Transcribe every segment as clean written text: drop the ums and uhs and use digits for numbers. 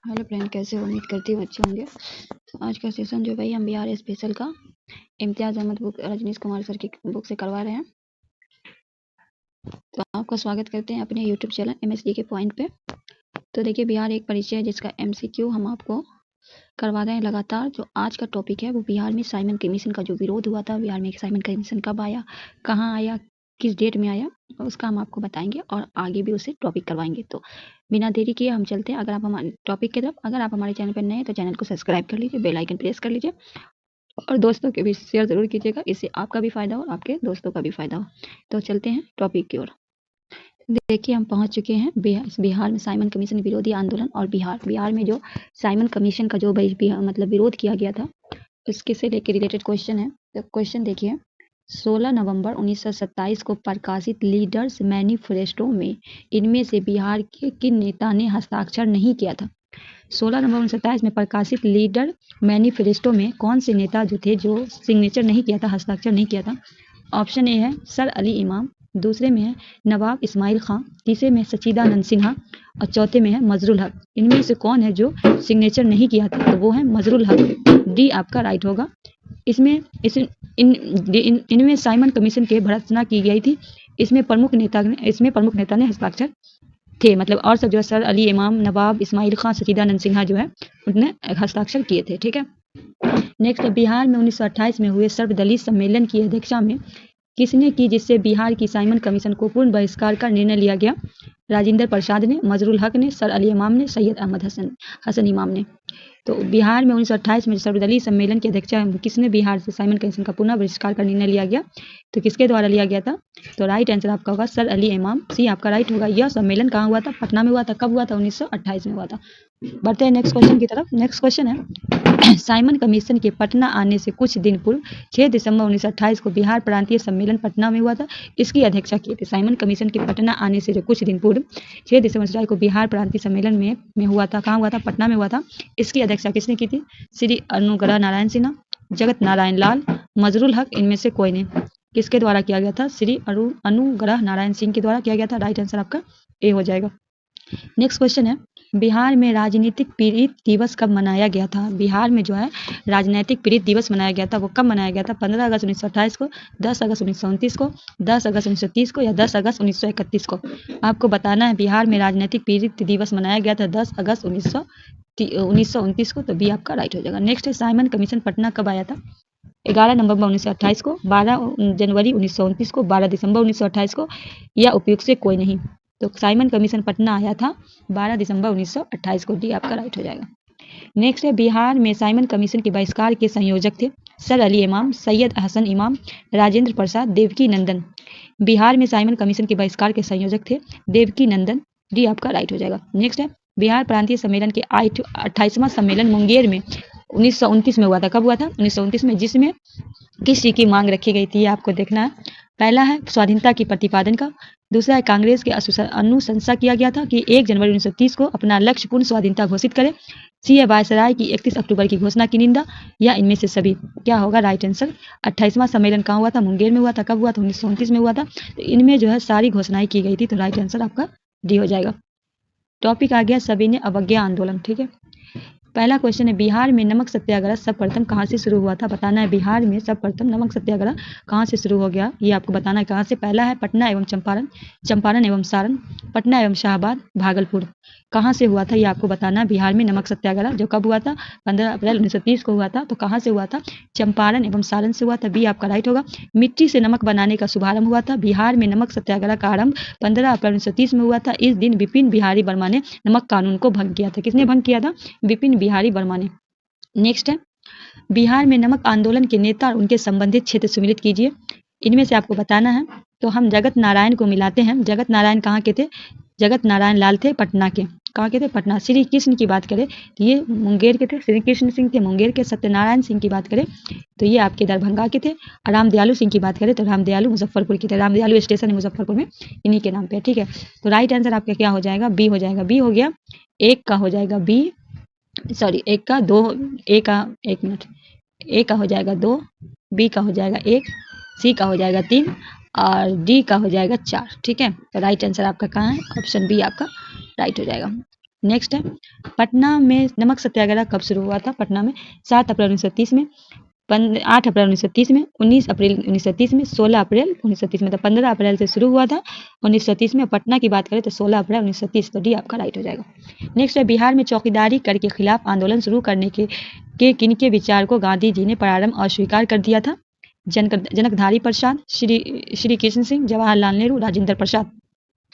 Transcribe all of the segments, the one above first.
Hello friend, कैसे हो? उम्मीद करती हूँ अच्छे होंगे। तो आज का सेशन जो भाई हम बिहार स्पेशल का इम्तियाज अहमद बुक रजनीश कुमार सर की बुक से करवा रहे हैं। तो आपका स्वागत करते हैं अपने यूट्यूब चैनल MSD के पॉइंट पे। तो देखिए, बिहार एक परिचय है जिसका MCQ हम आपको करवा रहे हैं लगातार। जो आज का टॉपिक है वो बिहार में साइमन कमीशन का जो विरोध हुआ था, बिहार में साइमन कमीशन कब आया, कहाँ आया, किस डेट में आया, उसका हम आपको बताएंगे और आगे भी उससे टॉपिक करवाएंगे। तो बिना देरी किए हम चलते हैं अगर आप हमारे टॉपिक की तरफ। अगर आप हमारे चैनल पर नए हैं तो चैनल को सब्सक्राइब कर लीजिए, बेल आइकन प्रेस कर लीजिए और दोस्तों के भी शेयर जरूर कीजिएगा, इससे आपका भी फायदा हो और आपके दोस्तों का भी फायदा हो। तो चलते हैं टॉपिक की ओर। देखिए, हम पहुंच चुके हैं बिहार में साइमन कमीशन विरोधी आंदोलन और बिहार में जो साइमन कमीशन का जो मतलब विरोध किया गया था उसके से लेकर रिलेटेड क्वेश्चन है। तो क्वेश्चन देखिए, 16 नवंबर 1927 को प्रकाशित लीडर्स मैनिफेस्टो में इनमें से बिहार के किन नेता ने हस्ताक्षर नहीं किया था? 16 नवंबर 1927 में प्रकाशित लीडर मैनिफेस्टो में कौन से नेता जो थे जो सिग्नेचर नहीं किया था, हस्ताक्षर नहीं किया था? ऑप्शन ए है सर अली इमाम, दूसरे में है नवाब इस्माइल खां, तीसरे में सच्चिदानंद सिन्हा और चौथे में है मजरुल हक। इनमें से कौन है जो सिग्नेचर नहीं किया था? तो वो है मजरुल हक। डी आपका राइट होगा। इनमें साइमन कमीशन की भर्त्सना की गई थी। इसमें प्रमुख नेता ने हस्ताक्षर थे, मतलब और सब जो है सर अली इमाम, नवाब इस्माइल खां, सच्चिदानंद सिन्हा जो है उनने हस्ताक्षर किए थे। ठीक है, नेक्स्ट, बिहार में 1928 में हुए सर्वदलीय सम्मेलन की अध्यक्षता में किसने की, जिससे बिहार की साइमन कमीशन को पूर्ण बहिष्कार का निर्णय लिया गया? राजेंद्र प्रसाद ने, मजरुल हक ने, सर अली इमाम ने, सैयद अहमद हसन इमाम ने। तो बिहार में 1928 में सर्वदलीय सम्मेलन की अध्यक्षता किसने बिहार से साइमन कमीशन का पुनः बहिष्कार का निर्णय लिया गया? तो किसके द्वारा लिया गया था? तो राइट आंसर आपका होगा सर अली इमाम। सी आपका राइट होगा। यह सम्मेलन कहाँ हुआ था? पटना में हुआ था। कब हुआ था? 1928 में हुआ था। बढ़ते हैं नेक्स्ट क्वेश्चन की तरफ। नेक्स्ट क्वेश्चन है, साइमन कमीशन के पटना आने से कुछ दिन पूर्व 6 दिसंबर 1928 को बिहार प्रांतीय सम्मेलन पटना में हुआ था। इसकी अध्यक्षता की थी। साइमन कमीशन के पटना आने से जो कुछ दिन पूर्व 6 दिसंबर 1928 को बिहार प्रांतीय सम्मेलन में हुआ था। कहाँ हुआ था? पटना में हुआ था। इसकी अध्यक्षता किसने की थी? श्री अनुग्रह नारायण सिन्हा, जगत नारायण लाल, मजरुल हक, इनमें से कोई ने। किसके द्वारा किया गया था? श्री अनुग्रह नारायण सिंह के द्वारा किया गया था। राइट आंसर आपका ए हो जाएगा। नेक्स्ट क्वेश्चन है, बिहार में राजनीतिक पीड़ित दिवस कब मनाया गया था? बिहार में जो है राजनीतिक पीड़ित दिवस मनाया गया था, वो कब मनाया गया था? 15 अगस्त 1928 को, 10 अगस्त 1929 को, 10 अगस्त 1930 को या 10 अगस्त 1931 को? आपको बताना है। बिहार में राजनीतिक पीड़ित दिवस मनाया गया था 10 अगस्त 1929 को। तो बी आपका राइट हो जाएगा। नेक्स्ट है, साइमन कमीशन पटना कब आया था? 11 नवंबर 1928 को, 12 जनवरी 1929 को, 12 दिसंबर 1928 को या उपयुक्त से कोई नहीं? तो साइमन कमीशन पटना आया था 12 दिसंबर 1928 को। डी आपका राइट हो जाएगा। नेक्स्ट है, बिहार में साइमन कमीशन के बहिष्कार के संयोजक थे सर अली इमाम, सैयद हसन इमाम, राजेंद्र प्रसाद, देवकी नंदन। बिहार में साइमन कमीशन के बहिष्कार के संयोजक थे देवकी नंदन। डी आपका राइट हो जाएगा। नेक्स्ट है, बिहार प्रांतीय सम्मेलन के 28वां सम्मेलन मुंगेर में 1929 में हुआ था। कब हुआ था? 1929 में, जिसमें किस चीज की मांग रखी गई थी आपको देखना है। पहला है स्वाधीनता की प्रतिपादन का, दूसरा है कांग्रेस के अनुशंसा किया गया था कि 1 जनवरी 1930 को अपना लक्ष्य पूर्ण स्वाधीनता घोषित करे। सी है वायसराय की 31 अक्टूबर की घोषणा की निंदा, या इनमें से सभी? क्या होगा राइट आंसर? 28वां सम्मेलन कहाँ हुआ था? मुंगेर में हुआ था। कब हुआ था? 1929 में हुआ था। तो इनमें जो है सारी घोषणाएं की गई थी। तो राइट आंसर आपका डी हो जाएगा। टॉपिक आ गया सविनय अवज्ञा आंदोलन। ठीक है, पहला क्वेश्चन है, बिहार में नमक सत्याग्रह सर्वप्रथम कहाँ से शुरू हुआ था? बताना है। बिहार में सर्वप्रथम नमक सत्याग्रह कहाँ से शुरू हो गया, ये आपको बताना है। कहाँ से? पहला है पटना एवं चंपारण, चंपारण एवं सारण, पटना एवं शाहबाद, भागलपुर। कहाँ से हुआ था ये आपको बताना है। बिहार में नमक सत्याग्रह जो कब हुआ था? 15 अप्रैल 1930 को हुआ था। तो कहाँ से हुआ था? चंपारण एवं सारण से हुआ था। बी आपका राइट होगा। मिट्टी से नमक बनाने का शुभारंभ हुआ था। बिहार में नमक सत्याग्रह का आरंभ 15 अप्रैल 1930 में हुआ था। इस दिन विपिन बिहारी वर्मा ने नमक कानून को भंग किया था। किसने भंग किया था? विपिन बिहारी वर्मा ने। नेक्स्ट है, बिहार में नमक आंदोलन के नेता और उनके संबंधित क्षेत्र सम्मिलित कीजिए। इनमें से आपको बताना है। तो हम जगत नारायण को मिलाते हैं। जगत नारायण कहाँ के थे? जगत नारायण लाल थे पटना के। कहाँ के थे? पटना। श्री कृष्ण की बात करें तो ये मुंगेर के थे, श्री कृष्ण सिंह थे मुंगेर के। सत्यनारायण सिंह की बात करें तो ये आपके दरभंगा के थे। और रामदयालु सिंह की बात करें तो रामदयालु मुजफ्फरपुर के थे। रामदयालु स्टेशन है मुजफ्फरपुर में, इन्हीं के नाम पे। ठीक है, तो राइट आंसर आपका क्या हो जाएगा? बी हो जाएगा। बी हो गया। एक का हो जाएगा बी, सॉरी एक का दो, ए का, एक मिनट, ए का हो जाएगा 2, बी का हो जाएगा 1, सी का हो जाएगा 3 और डी का हो जाएगा 4। ठीक है, तो राइट आंसर आपका कहाँ है? ऑप्शन बी आपका राइट हो जाएगा। नेक्स्ट है पटना में नमक सत्याग्रह कब शुरू हुआ था? पटना में 7 अप्रैल 1930 में, 8 अप्रैल 1930 में, 19 अप्रैल 1930 में, 16 अप्रैल 1930 में। तो 15 अप्रैल से शुरू हुआ था 1930 में। पटना की बात करें तो 16 अप्रैल 1930, तो डी आपका राइट हो जाएगा। नेक्स्ट है बिहार में चौकीदारी कर के खिलाफ आंदोलन शुरू करने के किनके विचार को गांधी जी ने प्रारंभ अस्वीकार कर दिया था? जनकधारी प्रसाद, श्री कृष्ण सिंह, जवाहरलाल नेहरू, राजेंद्र प्रसाद।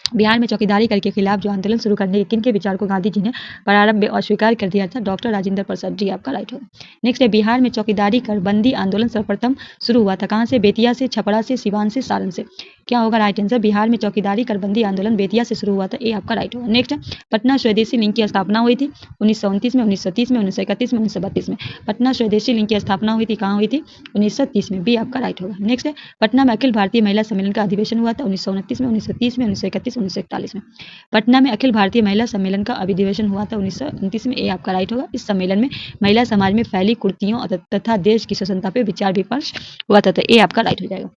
बिहार में चौकीदारी कर के खिलाफ जो आंदोलन शुरू करने के किनके विचार को गांधी जी ने प्रारंभ में अस्वीकार कर दिया था? डॉक्टर राजेंद्र प्रसाद, जी आपका राइट होगा। नेक्स्ट है बिहार में चौकीदारी कर बंदी आंदोलन सर्वप्रथम शुरू हुआ था? कहाँ से? बेतिया से, छपरा से, सिवान से, सारण से। क्या होगा राइट आंसर? बिहार में चौकीदारी कर बंदी आंदोलन बेतिया से शुरू हुआ था, ए आपका राइट होगा। नेक्स्ट है पटना स्वदेशी लिंक की स्थापना हुई थी 1929 में, 1930 में, 1931 में, 1932 में। पटना स्वदेशी लिंक की स्थापना हुई थी, कहाँ हुई थी? 1930 में, बी आपका राइट होगा। नेक्स्ट है पटना में अखिल भारतीय महिला सम्मेलन का अधिवेशन हुआ था 1929 में, 1930 में, 1931, 1941 में। पटना में अखिल भारतीय महिला सम्मेलन का अधिवेशन हुआ था 1929 में, ए आपका राइट होगा। इस सम्मेलन में महिला समाज में फैली कुरीतियों तथा देश की स्वतंत्रता पर विचार विमर्श हुआ था, तो ए आपका राइट हो जाएगा।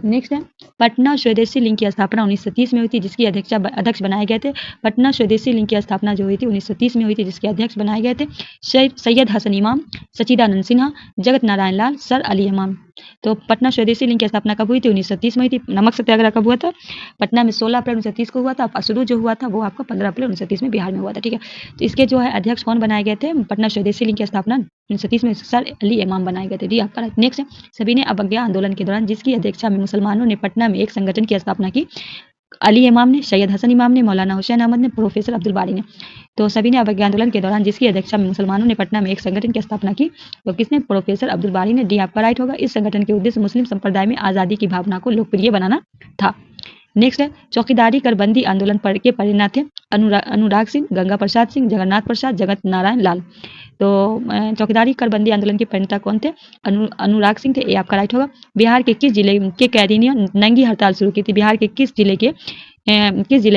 नेक्स्ट है पटना स्वदेशी लिंक की स्थापना 1930 में हुई थी, जिसकी अध्यक्ष बनाए गए थे। पटना स्वदेशी लिंक की स्थापना जो हुई थी 1930 में हुई थी, जिसके अध्यक्ष बनाए गए थे सैयद हसन इमाम, सच्चिदानंद सिन्हा, जगत नारायण लाल, सर अली इमाम। तो पटना स्वदेशी लिंक की स्थापना कब हुई थी? 1930 में हुई थी। नमक सत्याग्रह कब हुआ था? पटना में 16 अप्रैल 1930 को हुआ था। शुरू जो हुआ था वो आपका 15 अप्रैल 1930 में बिहार में हुआ था, ठीक है। तो इसके जो है अध्यक्ष कौन बनाए गए थे? पटना स्वदेशी लिंक की स्थापना 1930 में सर अली इमाम बनाए गए थे, डी आपका। नेक्स्ट है सभी ने अवज्ञा आंदोलन के दौरान जिसकी अध्यक्षता में मुसलमानों ने पटना में एक संगठन की स्थापना की? अली इमाम ने, सैयद हसन इमाम ने, मौलाना हुसैन अहमद ने, प्रोफेसर अब्दुल बारी ने। तो सभी ने अवज्ञा आंदोलन के दौरान जिसकी अध्यक्षता में मुसलमानों ने पटना में एक संगठन की स्थापना की, तो किसने? प्रोफेसर अब्दुल बारी ने, डी आपका राइट होगा। इस संगठन के उद्देश्य मुस्लिम संप्रदाय में आजादी की भावना को लोकप्रिय बनाना था। नेक्स्ट है चौकीदारी कर बंदी आंदोलन के प्रेरणा थे अनुराग सिंह, गंगा प्रसाद सिंह, जगन्नाथ प्रसाद, जगत नारायण लाल। तो चौकीदारी कर बंदी आंदोलन के प्रेरणा कौन थे? अनुराग सिंह थे, ए आपका राइट होगा। बिहार के किस जिले के कैदी ने नंगी हड़ताल शुरू की थी? बिहार के किस जिले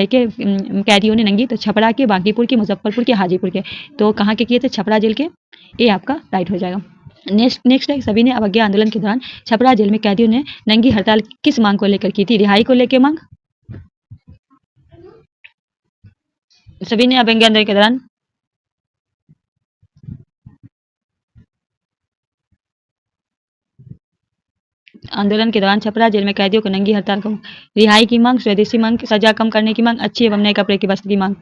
के कैदियों ने नंगी? तो छपरा के, बांकीपुर के, मुजफ्फरपुर के, हाजीपुर के। तो कहाँ के किए थे? छपरा जेल के, ए आपका राइट हो जाएगा। नेक्स्ट है सभी ने अवज्ञा आंदोलन के दौरान छपरा जेल में कैदियों ने नंगी हड़ताल किस मांग को लेकर की थी? रिहाई को लेकर मांग। सभी ने अवज्ञा आंदोलन के दौरान छपरा जेल में कैदियों को नंगी हड़ताल को रिहाई की मांग, स्वदेशी मांग, सजा कम करने की मांग, अच्छे एवं नए कपड़े की वस्त्र की मांग।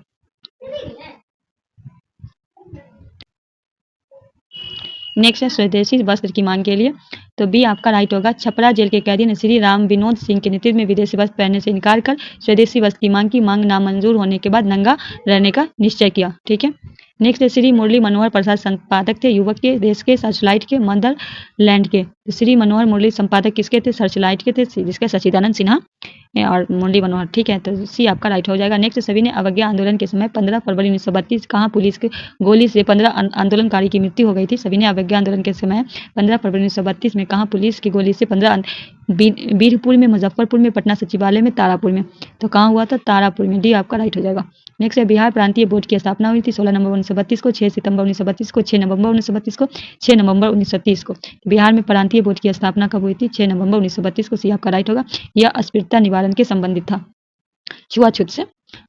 नेक्स्ट है स्वदेशी वस्त्र की मांग के लिए, तो बी आपका राइट होगा। छपरा जेल के कैदी ने श्री राम विनोद सिंह के नेतृत्व में विदेशी वस्त्र पहनने से इनकार कर स्वदेशी वस्त्र की मांग की। मांग नामंजूर होने के बाद नंगा रहने का निश्चय किया, ठीक है। नेक्स्ट है श्री मुरली मनोहर प्रसाद संपादक थे युवक के, देश के, सर्चलाइट के, मदरलैंड के। तो श्री मनोहर मुरली संपादक किसके थे? सर्चलाइट के थे, जिसके सच्चिदानंद सिन्हा और मुरली मनोहर, ठीक है। तो सी आपका राइट हो जाएगा। नेक्स्ट सभी ने अवज्ञा आंदोलन के समय 15 फरवरी 1932 कहाँ पुलिस के गोली से 15 आंदोलनकारी की मृत्यु हो गई थी? सभी ने अवज्ञा आंदोलन के समय 15 फरवरी 1932 में कहाँ पुलिस की गोली से 15 बीरपुर में, मुजफ्फरपुर में, पटना सचिवालय में, तारापुर में। तो कहाँ हुआ था? तारापुर में, डी आपका राइट हो जाएगा। नेक्स्ट है बिहार प्रांतीय बोर्ड की स्थापना हुई थी 16 नवंबर 1932 को, 6 सितंबर 1932 को, 6 नवंबर 1932 को, 6 नवंबर 1930 को। बिहार में प्रांतीय बोर्ड की स्थापना कब हुई थी? 6 नवंबर 1932 को, सी आपका राइट होगा। यह अस्पृश्यता निवारण के संबंधित था, छुआछूत से।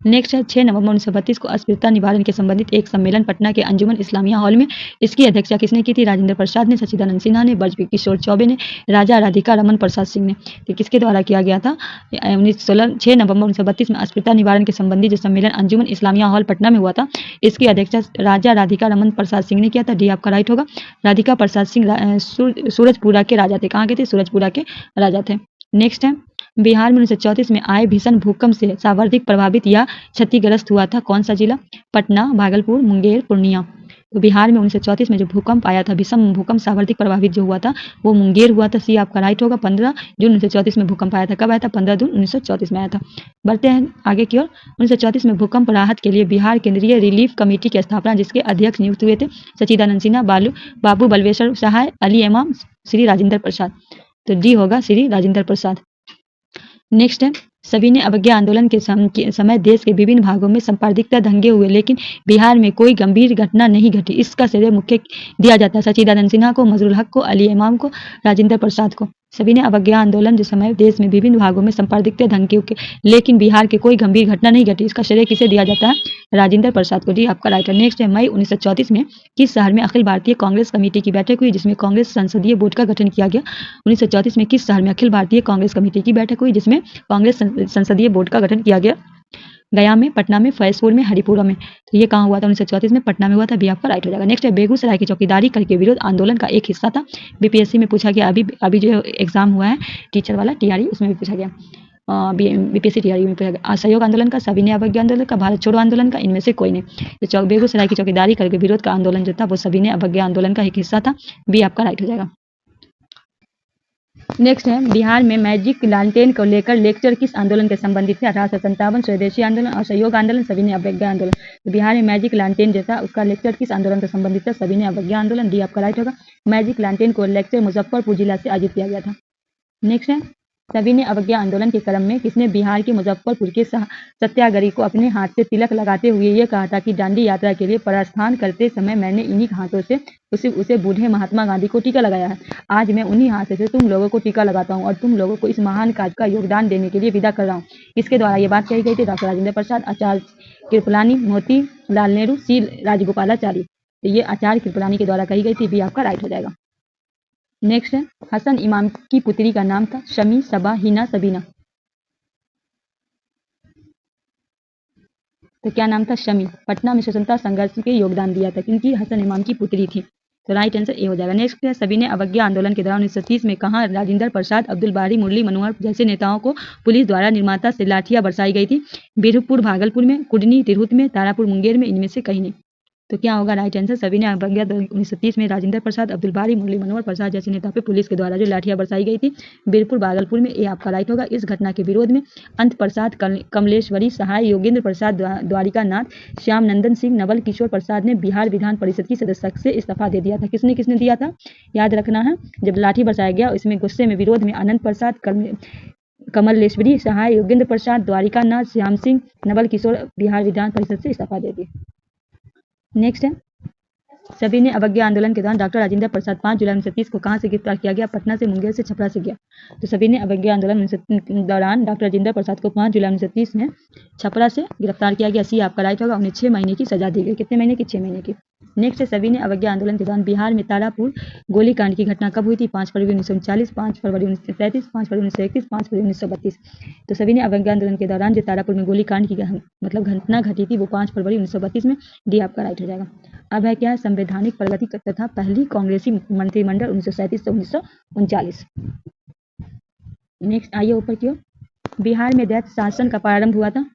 नेक्स्ट है 6 नवंबर 1932 को अस्पृश्यता निवारण के संबंधित एक सम्मेलन पटना के अंजुमन इस्लामिया हॉल में, इसकी अध्यक्षता किसने की थी? राजेंद्र प्रसाद ने, सच्चिदानंद सिन्हा ने, ब्रजकिशोर चौबे ने, राजा राधिका रमन प्रसाद सिंह ने। तो किसके द्वारा किया गया था? 6 नवंबर 1932 में अस्पृश्यता निवारण के संबंधी जो सम्मेलन अंजुमन इस्लामिया हॉल पटना में हुआ था, इसकी अध्यक्षता राजा राधिका रमन प्रसाद सिंह ने किया था, डी आपका राइट होगा। राधिका प्रसाद सिंह सूरजपुरा के राजा थे, कहाँ के थे? सूरजपुरा के राजा थे। नेक्स्ट है बिहार में 1934 में आए भीषण भूकंप से सर्वाधिक प्रभावित या क्षतिग्रस्त हुआ था कौन सा जिला? पटना, भागलपुर, मुंगेर, पूर्णिया। तो बिहार में 1934 में जो भूकंप आया था, भीषण भूकंप सर्वाधिक प्रभावित जो हुआ था वो मुंगेर हुआ था, सी आपका राइट होगा। 15 जून 1934 में भूकंप आया था, कब आया था? 15 जून 1934 में आया था। बढ़ते हैं आगे की ओर। 1934 में भूकंप राहत के लिए बिहार केंद्रीय रिलीफ कमेटी की स्थापना, जिसके अध्यक्ष नियुक्त हुए थे सच्चिदानंद सिन्हा, बाबू बलवेश्वर सहाय, अली इमाम, श्री राजेंद्र प्रसाद। तो डी होगा श्री राजेंद्र प्रसाद। नेक्स्ट है सभी ने अवज्ञा आंदोलन के समय देश के विभिन्न भागों में सांप्रदायिकता दंगे हुए, लेकिन बिहार में कोई गंभीर घटना नहीं घटी। इसका श्रेय मुख्य दिया जाता है सच्चिदानंद सिन्हा को, मजरुल हक को, अली इमाम को, राजेंद्र प्रसाद को। सभी ने अवज्ञा आंदोलन जिस समय देश में विभिन्न भागों में संपादित धमकियों के लेकिन बिहार के कोई गंभीर घटना नहीं घटी, इसका श्रेय किसे दिया जाता है? राजेंद्र प्रसाद को। डी आपका राइट है। नेक्स्ट है, मई 1934 में किस शहर में अखिल भारतीय कांग्रेस कमेटी की बैठक हुई जिसमें कांग्रेस संसदीय बोर्ड का गठन किया गया? 1934 में किस शहर में अखिल भारतीय कांग्रेस कमेटी की बैठक हुई जिसमें कांग्रेस संसदीय बोर्ड का गठन किया गया? गया में, पटना में, फैजपुर में, हरिपुरा में। तो ये कहाँ हुआ था? 1934 में पटना में हुआ था। बी आपका राइट हो जाएगा। नेक्स्ट है, बेगूसराय की चौकीदारी करके विरोध आंदोलन का एक हिस्सा था। बीपीएससी में पूछा गया, अभी जो एग्जाम हुआ है टीचर वाला टीआरई, उसमें भी पूछा गया। बीपीएससी टीआरई में पूछा गया। असहयोग आंदोलन का, सविनय अवज्ञा आंदोलन का, भारत छोड़ो आंदोलन का, इनमें से कोई नहीं। तो बेगूसराय की चौकीदारी करके विरोध का आंदोलन जो था वो सविनय अवज्ञा आंदोलन का एक हिस्सा था। बी आपका राइट हो जाएगा। नेक्स्ट है, बिहार में मैजिक लालटेन को लेकर लेक्चर किस आंदोलन के संबंधित थे? 1857, स्वदेशी आंदोलन, असहयोग आंदोलन, सविनय अवज्ञा आंदोलन। तो बिहार में मैजिक लालटेन जैसा उसका लेक्चर किस आंदोलन से संबंधित था? सविनय अवज्ञा आंदोलन। डी आपका राइट होगा। मैजिक लालटेन को लेक्चर मुजफ्फरपुर जिला से आयोजित किया गया था। नेक्स्ट है, सविनय अवज्ञा आंदोलन के क्रम में किसने बिहार के मुजफ्फरपुर के सत्याग्रही को अपने हाथ से तिलक लगाते हुए ये कहा था कि दांडी यात्रा के लिए प्रस्थान करते समय मैंने इन्हीं हाथों से उसे बूढ़े महात्मा गांधी को टीका लगाया है। आज मैं उन्हीं हाथों से तुम लोगों को टीका लगाता हूँ और तुम लोगों को इस महान कार्य का योगदान देने के लिए विदा कर रहा हूँ। इसके द्वारा ये बात कही गई थी? डॉक्टर राजेंद्र प्रसाद, आचार्य कृपलानी, मोती लाल नेहरू, सी राजगोपालाचारी। तो ये आचार्य कृपलानी के द्वारा कही गई थी। बी आपका राइट हो जाएगा। नेक्स्ट है, हसन इमाम की पुत्री का नाम था? शमी, सबा, हिना, सबीना। तो क्या नाम था? शमी। पटना में स्वतंत्रता संघर्ष के योगदान दिया था क्योंकि हसन इमाम की पुत्री थी। तो राइट आंसर ए हो जाएगा। नेक्स्ट है, सविनय अवज्ञा आंदोलन के दौरान 1930 में कहाँ राजेंद्र प्रसाद, अब्दुल बारी, मुरली मनोहर जैसे नेताओं को पुलिस द्वारा निर्माता से लाठियां बरसाई गई थी? बीरपुर भागलपुर में, कुडनी तिरहुत में, तारापुर मुंगेर में, इनमें से कहीं नहीं। तो क्या होगा राइट आंसर? सविनय अवज्ञा 1930 में राजेंद्र प्रसाद, अब्दुल बारी, मुरली मनोहर प्रसाद जैसे नेता पे पुलिस के द्वारा जो लाठियां बरसाई गई थी बीरपुर भागलपुर में। ये आपका राइट होगा। इस घटना के विरोध में अंत प्रसाद, कमलेश्वरी सहाय, योगेंद्र प्रसाद द्वारिका नाथ, श्याम नंदन सिंह, नवल किशोर प्रसाद ने बिहार विधान परिषद की सदस्यता से इस्तीफा दे दिया था। किसने किसने दिया था? याद रखना है, जब लाठी बरसाया गया इसमें गुस्से में विरोध में अनंत प्रसाद, कमलेश्वरी सहाय, योगेंद्र प्रसाद द्वारिका नाथ, श्याम सिंह, नवल किशोर बिहार विधान परिषद से इस्तीफा दे दिए। नेक्स्ट है, सविनय अवज्ञा आंदोलन के दौरान डॉक्टर राजेंद्र प्रसाद 5 जुलाई 1930 को कहां से गिरफ्तार किया गया? पटना से, मुंगेर से, छपरा से गया। तो सविनय अवज्ञा आंदोलन के दौरान डॉक्टर राजेंद्र प्रसाद को 5 जुलाई 1930 में छपरा से गिरफ्तार किया गया। सी आपका राइट होगा। उन्हें 6 महीने की सजा दी गई। कितने महीने की? 6 महीने की। नेक्स्ट है, सविनय अवज्ञा आंदोलन के दौरान बिहार में तारापुर गोलीकांड की घटना कब हुई थी? 5 फरवरी 1939, 5 फरवरी 1933, 5 फरवरी 1931, 5 फरवरी 1932। तो सविनय अवज्ञा आंदोलन के दौरान जो तारापुर में गोलीकांड की घटना घटी थी वो 5 फरवरी 1932 में। डी आपका राइट हो जाएगा। अब है क्या? संवैधानिक प्रगति तथा पहली कांग्रेसी मंत्रिमंडल 1937 से 1939। नेक्स्ट आइए ऊपर की ओर। बिहार में दैत्य शासन का प्रारंभ हुआ था?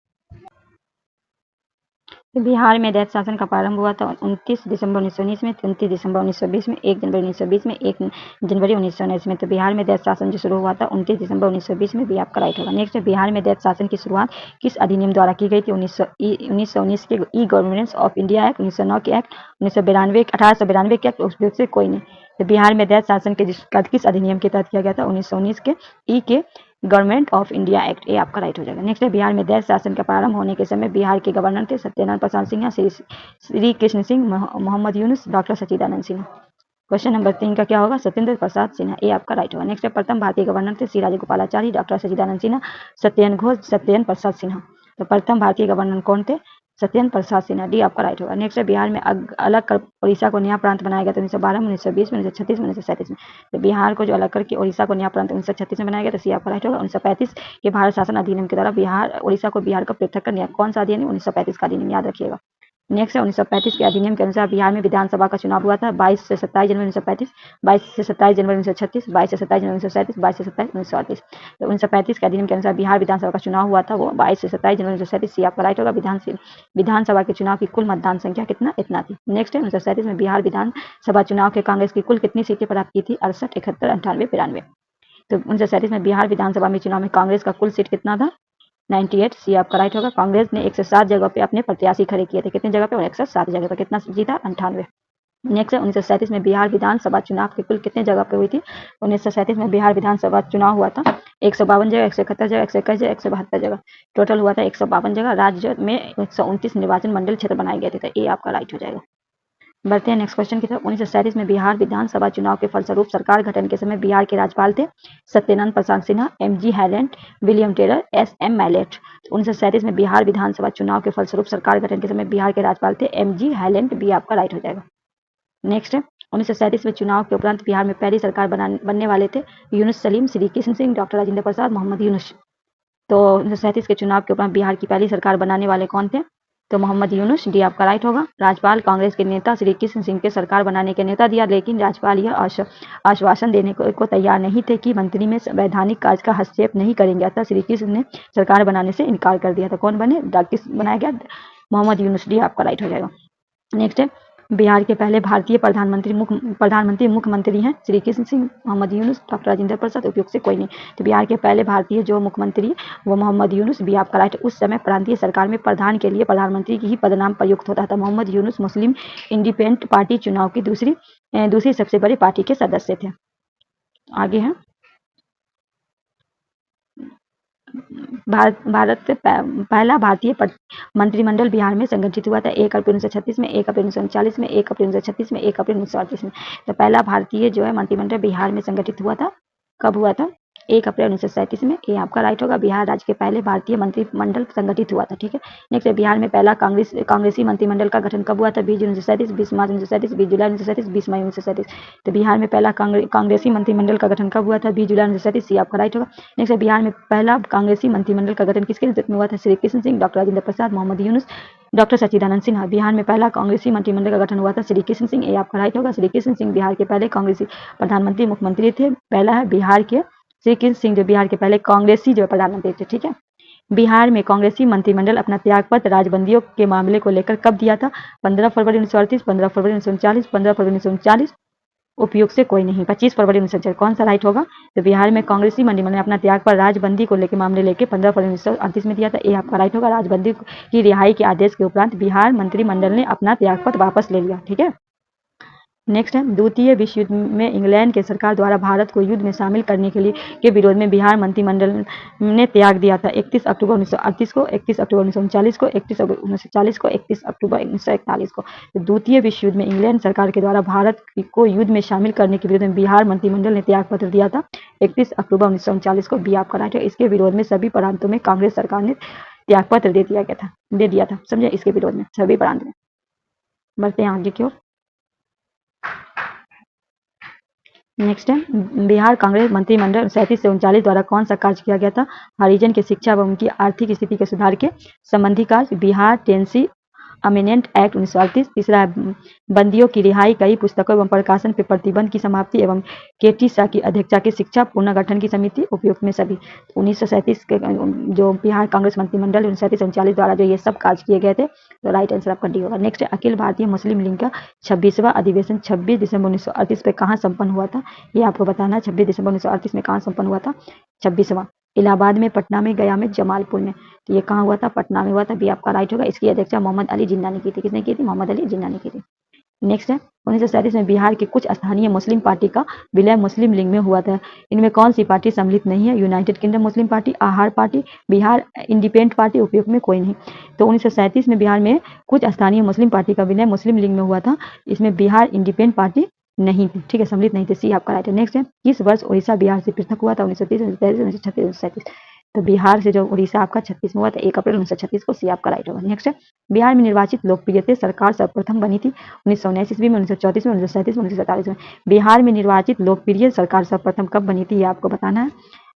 तो बिहार में दैत्य शासन का प्रारंभ हुआ था 29 दिसंबर 1919 में, 29 दिसंबर 1920 में, 1 जनवरी 1920 में, 1 जनवरी 1919 में। तो बिहार में दैत्य शासन जो शुरू हुआ था 29 दिसंबर 1920 में। भी आपका राइट होगा। नेक्स्ट है, बिहार में दैत्य शासन की शुरुआत किस अधिनियम द्वारा की गई थी? 1919 के e governance of India act, 1909 के एक्ट, 1992 1892 के एक्ट, उसमें से कोई नहीं। तो बिहार में दैत्य शासन के किस अधिनियम के तहत किया गया था? 1919 के ई के गवर्नमेंट ऑफ इंडिया एक्ट। ये आपका राइट हो जाएगा। नेक्स्ट है, बिहार में दैत्य शासन का प्रारंभ होने के समय बिहार के गवर्नर थे सत्यनारायण प्रसाद सिन्हा, श्री कृष्ण सिंह, मोहम्मद यूनुस, डॉक्टर सच्चिदानंद सिन्हा। क्वेश्चन नंबर 3 का क्या होगा? सत्येंद्र प्रसाद सिन्हा। ये आपका राइट होगा। नेक्स्ट है, प्रथम भारतीय गवर्नर थे सी राजगोपालाचारी, डॉक्टर सच्चिदानंद सिन्हा, सत्येंद्र घोष, सत्येंद्र प्रसाद सिन्हा। तो प्रथम भारतीय गवर्नर कौन थे? सत्येंद्र प्रसाद सिन्हा। डी आपका राइट होगा। नेक्स्ट है, बिहार में अलग कर उड़ीसा को नया प्रांत बनाया गया था 1912 में, 1920 में, 1936 में, 1937 में। तो बिहार को जो अलग करके उड़ीसा को नया प्रांत 1936 में बनाया गया, तो सी आपका राइट होगा। 1935 के भारत शासन अधिनियम के द्वारा बिहार उड़ीसा को बिहार का पृथक कर दिया। कौन सा अधिनियम? 1935 का अधिनियम, याद रखिएगा। नेक्स्ट है, 1935 के अधिनियम के अनुसार बिहार में विधानसभा का चुनाव हुआ था 22 से 27 जनवरी 1935, 22 से 27 जनवरी 1936, 22 से 27 जनवरी 1937, 22 से 27 1938। तो 1935 के अधिनियम के अनुसार बिहार विधानसभा का चुनाव हुआ था वो 22 से 27 जनवरी 1937। सी आपका राइट होगा। विधानसभा के चुनाव की कुल मतदान संख्या इतना थी। नेक्स्ट है, 1937 में बिहार विधानसभा चुनाव के कांग्रेस की कुल कितनी सीटें प्राप्त की थी? 68, 71, 98, 92। तो 1937 में बिहार विधानसभा में चुनाव में कांग्रेस का कुल सीट कितना था? 98। सी आपका राइट होगा। कांग्रेस ने 107 जगह पे अपने प्रत्याशी खड़े किए थे। कितनी जगह पे? 107 जगह पे। कितना जीता? 98। नेक्स्ट है, 1937 में बिहार विधानसभा चुनाव की कुल कितने जगह पे हुई थी? 1937 में बिहार विधानसभा चुनाव हुआ था 152 जगह, 171 जगह, 121 जगह, 172 जगह। टोटल हुआ था 152 जगह। राज्य में 129 निर्वाचन मंडल क्षेत्र बनाए गए थे। तो ये आपका राइट हो जाएगा। बढ़ते हैं नेक्स्ट क्वेश्चन की तरफ। 1937 में बिहार विधानसभा चुनाव के फलस्वरूप सरकार गठन के समय बिहार के राज्यपाल थे Satyendra Prasad Sinha, M G. Hallett, William Taylor, S M. Mallet. 1937 में बिहार विधानसभा चुनाव के फलस्वरूप सरकार गठन के समय बिहार के राज्यपाल थे एम.जी. हैलेंड। बी आपका राइट हो जाएगा। नेक्स्ट है 1937 में चुनाव के उपरांत बिहार में पहली सरकार बनने वाले थे यूनुस सलीम, श्री कृष्ण सिंह, डॉक्टर राजेंद्र प्रसाद, मोहम्मद यूनुस। तो 1937 के चुनाव के उपरांत बिहार की पहली सरकार बनाने वाले कौन थे? तो मोहम्मद यूनुस। डी आपका राइट होगा। राज्यपाल कांग्रेस के नेता श्री कृष्ण सिंह के सरकार बनाने के नेता दिया, लेकिन राज्यपाल यह आश्वासन देने को तैयार नहीं थे कि मंत्री में वैधानिक कार्य का हस्तक्षेप नहीं करेंगे, अतः श्री कृष्ण ने सरकार बनाने से इनकार कर दिया था। कौन बने? किस बनाया गया? मोहम्मद यूनुस। डी आपका राइट हो जाएगा। नेक्स्ट है बिहार के पहले भारतीय प्रधानमंत्री मुख्यमंत्री हैं श्री कृष्ण सिंह, मोहम्मद यूनुस, डॉक्टर राजेंद्र प्रसाद, उपयुक्त से कोई नहीं। तो बिहार के पहले भारतीय जो मुख्यमंत्री वो मोहम्मद यूनुस। बी आपका राइट। उस समय प्रांतीय सरकार में प्रधान के लिए प्रधानमंत्री की ही पदनाम प्रयुक्त होता था। मोहम्मद यूनुस मुस्लिम इंडिपेंडेंट पार्टी चुनाव की दूसरी सबसे बड़ी पार्टी के सदस्य थे। आगे है भारत पहला भारतीय मंत्रिमंडल बिहार में संगठित हुआ था 1 अप्रैल 1936 में, 1 अप्रैल 1939 में, 1 अप्रैल 1936 में, 1 अप्रैल 1938 में। तो पहला भारतीय जो है मंत्रिमंडल बिहार में संगठित हुआ था। कब हुआ था? 1 अप्रैल 1937 में। ये आपका राइट होगा। बिहार राज्य के पहले भारतीय मंत्रिमंडल संगठित हुआ था। ठीक है। नेक्स्ट बिहार में पहला कांग्रेसी मंत्रिमंडल का गठन कब हुआ था? 20 जून 1937, 20 मार्च 1937, 20 जुलाई 1937, 20 मई 1937। तो बिहार में पहला कांग्रेसी मंत्रिमंडल का गठन कब हुआ था? 20 जुलाई 1937। ये आपका राइट होगा। नेक्स्ट बिहार में पहला कांग्रेसी मंत्रिमंडल का गठन किसके नेतृत्व में हुआ था? श्री कृष्ण सिंह, डॉक्टर राजेंद्र प्रसाद, मोहम्मद यूनुस, डॉक्टर सच्चिदानंद सिन्हा। बिहार में पहला कांग्रेसी मंत्रिमंडल का गठन हुआ था श्री कृष्ण सिंह। ये आपका राइट होगा। श्री कृष्ण सिंह बिहार के पहले कांग्रेसी प्रधानमंत्री मुख्यमंत्री थे। पहला है बिहार के श्री कृष्ण सिंह जो बिहार के पहले कांग्रेसी जो प्रधानमंत्री थे। ठीक है। बिहार में कांग्रेसी मंत्रिमंडल अपना त्यागपत्र राजबंदियों के मामले को लेकर कब दिया था? 15 फरवरी 1938, 15 फरवरी 1939, 15 फरवरी 1939। उपयुक्त से कोई नहीं। 25 फरवरी 1940। कौन सा राइट होगा? तो बिहार में कांग्रेसी मंत्रिमंडल ने अपना त्याग पर राजबंदी को लेकर मामले लेके 15 फरवरी 1938 में दिया था। ये आपका राइट होगा। राजबंदी की रिहाई के आदेश के उपरांत बिहार मंत्रिमंडल ने अपना त्यागपत्र वापस ले लिया। ठीक है। नेक्स्ट है द्वितीय विश्व युद्ध में इंग्लैंड के सरकार द्वारा भारत को युद्ध में शामिल करने के विरोध में बिहार मंत्रिमंडल ने त्याग दिया था 31 अक्टूबर 1938 को, 31 अक्टूबर 1939 को, 31 अक्टूबर 1940 को, 31 अक्टूबर 1941 को। तो द्वितीय विश्व युद्ध में इंग्लैंड सरकार के द्वारा भारत को युद्ध में शामिल करने के विरोध में बिहार मंत्रिमंडल ने त्याग पत्र दिया था 31 अक्टूबर 1939 को। बी आपका राइट है। इसके विरोध में सभी प्रांतों में कांग्रेस सरकार ने त्याग पत्र दे दिया था। समझे? इसके विरोध में सभी प्रांत में। बढ़ते हैं आगे की ओर। नेक्स्ट है बिहार कांग्रेस मंत्रिमंडल 37 से 39 द्वारा कौन सा कार्य किया गया था? हरिजन की शिक्षा व उनकी आर्थिक स्थिति के सुधार के संबंधी कार्य। Bihar Tennessee amendment act 1938। तीसरा है बंदियों की रिहाई, कई पुस्तकों एवं प्रकाशन पर प्रतिबंध की समाप्ति एवं केटी शाह की अध्यक्षता की शिक्षा पुनर्गठन की समिति। उपयुक्त में सभी। 1937 के जो बिहार कांग्रेस मंत्रिमंडल 1937-39 द्वारा जो ये सब कार्य किए गए थे, तो राइट आंसर आपका डी होगा। नेक्स्ट है अखिल भारतीय मुस्लिम लीग का 26वां अधिवेशन 26 दिसंबर 1938 पे कहाँ संपन्न हुआ था? ये आपको बताना है। 26 दिसंबर 1938 में कहाँ संपन्न हुआ था? 26वां। इलाहाबाद में, पटना में, गया में, जमालपुर में। तो ये कहाँ हुआ था? पटना में हुआ था। बी आपका राइट होगा। इसकी अध्यक्षता मोहम्मद अली जिन्ना ने की थी। किसने की थी? मोहम्मद अली जिन्ना ने की थी। नेक्स्ट है 1937 में बिहार के कुछ स्थानीय मुस्लिम पार्टी का विलय मुस्लिम लीग में हुआ था। इनमें कौन सी पार्टी सम्मिलित नहीं है? यूनाइटेड किंगडम मुस्लिम पार्टी, आहार पार्टी, बिहार इंडिपेंडेंट पार्टी। उपयुक्त में कोई नहीं। तो 1937 में बिहार में कुछ स्थानीय मुस्लिम पार्टी का विलय मुस्लिम लीग में हुआ था। इसमें बिहार इंडिपेंडेंट पार्टी नहीं थी। ठीक है। सम्मिलित नहीं थे। सी आपका राइट है। नेक्स्ट है किस वर्ष उड़ीसा बिहार से पृथक हुआ था? 1930, 1933, 1936, 1937। तो बिहार से जो उड़ीसा आपका 36 में हुआ था 1 अप्रैल 1936 को। सी आपका राइट होगा। नेक्स्ट है बिहार में निर्वाचित लोकप्रिय सरकार सर्वप्रथम बनी थी 1919 ईस्वी में, 1934 में, 1937 में, 1947 में। बिहार में निर्वाचित लोकप्रिय सरकार सर्वप्रथम कब बनी थी? ये आपको बताना है।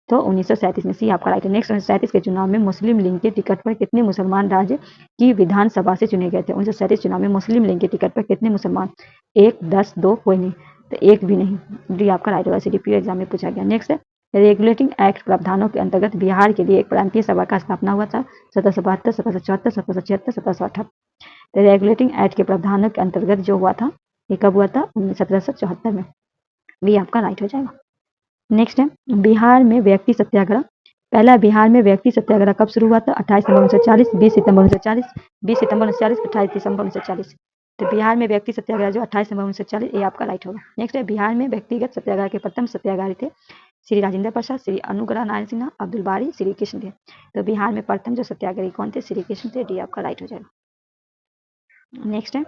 तो 1937 में। सी आपका राइट है। नेक्स्ट 1937 के चुनाव में मुस्लिम लीग के टिकट पर कितने मुसलमान राज्य की विधानसभा से चुने गए थे? 1937 चुनाव में मुस्लिम लीग के टिकट पर कितने मुसलमान? 1, 10, 2, कोई नहीं। तो एक भी नहीं। डी आपका राइट होगा। सीडीपीओ एग्जाम में पूछा गया। नेक्स्ट है रेगुलेटिंग एक्ट प्रावधानों के अंतर्गत बिहार के लिए एक प्रांतीय सभा का स्थापना हुआ था 1772, 1774, 1776, 1778। रेगुलेटिंग एक्ट के प्रावधानों के अंतर्गत जो हुआ था ये कब हुआ था? 1774 में। भी आपका राइट हो जाएगा। नेक्स्ट है बिहार में व्यक्ति सत्याग्रह। पहला बिहार में व्यक्ति सत्याग्रह कब शुरू हुआ था? 28 सितंबर 1940, 20 सितंबर 1940, 20 सितंबर 1940, 28 दिसंबर 1940। तो बिहार में व्यक्ति सत्याग्रह जो 28 सितंबर 1940, ये आपका राइट होगा। नेक्स्ट है बिहार में व्यक्तिगत सत्याग्रह के प्रथम सत्याग्रही थे श्री राजेंद्र प्रसाद, श्री अनुग्रह नारायण सिन्हा, अब्दुल बारी, श्री कृष्ण थे। तो बिहार में प्रथम जो सत्याग्रही कौन थे? श्री कृष्ण थे। डी आपका राइट हो जाएगा। नेक्स्ट है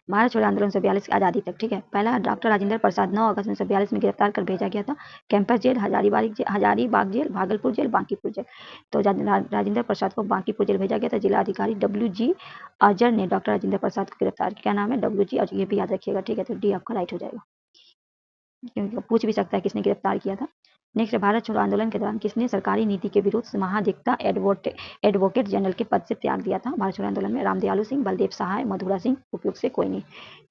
भारत छोड़ो आंदोलन 1942 की आज़ादी तक, ठीक है। पहला, डॉक्टर राजेंद्र प्रसाद 9 अगस्त 1942 में गिरफ्तार कर भेजा गया था campus jail, Hazaribagh jail, Bhagalpur jail, Bankipur jail. तो राजेंद्र प्रसाद को बांकीपुर जेल भेजा गया था। जिला अधिकारी WG अजर ने डॉक्टर राजेंद्र प्रसाद को गिरफ्तार किया। क्या नाम है? WG अजर, ये भी याद रखिएगा, ठीक है। तो डी आपका राइट हो जाएगा, क्योंकि पूछ भी सकता है किसने गिरफ्तार किया था। नेक्स्ट, भारत छोड़ो आंदोलन के दौरान किसने सरकारी नीति के विरुद्ध महाधिवक्ता एडवोकेट जनरल के पद से त्याग दिया था? भारत छोड़ो आंदोलन में रामदयालु सिंह, बलदेव सहाय, मधुरा सिंह, उपयुक्त से कोई नहीं।